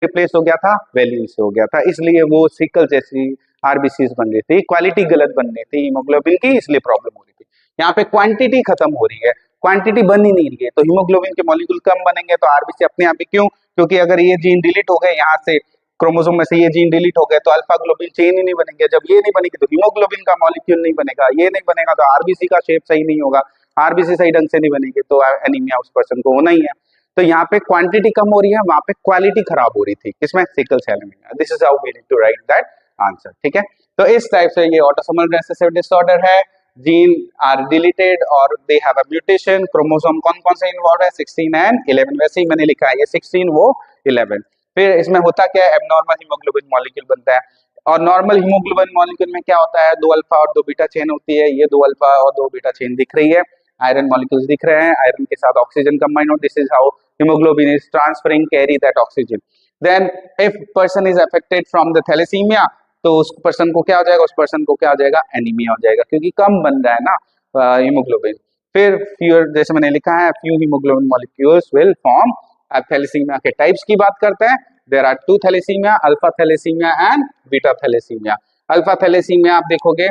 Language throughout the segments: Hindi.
रिप्लेस हो गया था, वैल्यू से हो गया था, इसलिए वो सिकल जैसी आरबीसीज बन रही थी, क्वालिटी गलत बन रही थी हीमोग्लोबिन की, इसलिए प्रॉब्लम हो रही थी। यहाँ पे क्वांटिटी खत्म हो रही है, क्वांटिटी बन ही नहीं रही है, तो हीमोग्लोबिन के मॉलिक्यूल कम बनेंगे तो आरबीसी अपने आप ही क्यों, क्योंकि अगर ये जीन डिलीट हो गए यहाँ से क्रोमोसोम में से, ये जीन डिलीट हो गए तो अल्फा ग्लोबिन चेन ही नहीं बनेंगे, जब ये नहीं बनेगी तो हीमोग्लोबिन का मॉलिक्यूल नहीं बनेगा, ये नहीं बनेगा तो आरबीसी का शेप सही नहीं होगा, आरबीसी सही ढंग से नहीं बनेगी तो एनीमिया उस पर्सन को होना ही है। तो यहाँ पे क्वांटिटी कम हो रही है, वहां पे क्वालिटी खराब हो रही थी, किसमें, sickle cell anaemia. This is how we need to write that answer, ठीक है। तो इस टाइप से ये ऑटोसोमल रिसेसिव डिसऑर्डर है, जीन आर डिलीटेड और they have a mutation, chromosome कौन कौन से इन्वॉल्व है, 16 एंड 11, वैसे ही मैंने लिखा है, ये 16 वो 11। फिर इसमें होता क्या है, एबनॉर्मल हीमोग्लोबिन मॉलिक्यूल बनता है, और नॉर्मल हीमोग्लोबिन मॉलिक्यूल में क्या होता है, 2 अल्फा और 2 बीटा चेन होती है, ये 2 अल्फा और 2 बीटा चेन दिख रही है, आयरन मॉलिक्यूल्स दिख रहे हैं, आयरन के साथ ऑक्सीजन कंबाइन हो, this is how hemoglobin is transferring carry that oxygen. Then if person is affected from the thalassemia, तो उस पर्सन को क्या हो जाएगा, उस पर्सन को क्या हो जाएगा, एनीमिया हो जाएगा, क्योंकि कम बन रहा है ना हीमोग्लोबिन। फिर फ्यूअर, जैसे मैंने लिखा है, few haemoglobin molecules will form. Thalassaemia के टाइप्स की बात करते हैं, there are 2 thalassaemia, alpha thalassaemia and beta thalassaemia. Alpha thalassaemia आप देखोगे,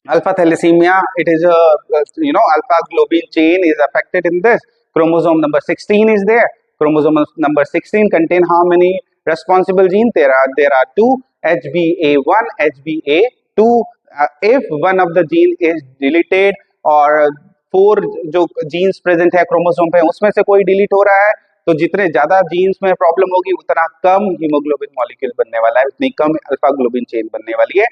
alpha thalassemia, it is a alpha globin chain is affected in this, chromosome number 16 is there, chromosome number 16 contain how many responsible genes, there are 2, hba1 hba2, if one of the gene is deleted और 4 जो जीन्स प्रेजेंट है क्रोमोसोम पे उसमें से कोई डिलीट हो रहा है, तो जितने ज्यादा जीन्स में प्रॉब्लम होगी उतना कम हीमोग्लोबिन मॉलिक्यूल बनने वाला है, उतनी कम अल्फा ग्लोबिन चेन बनने वाली है।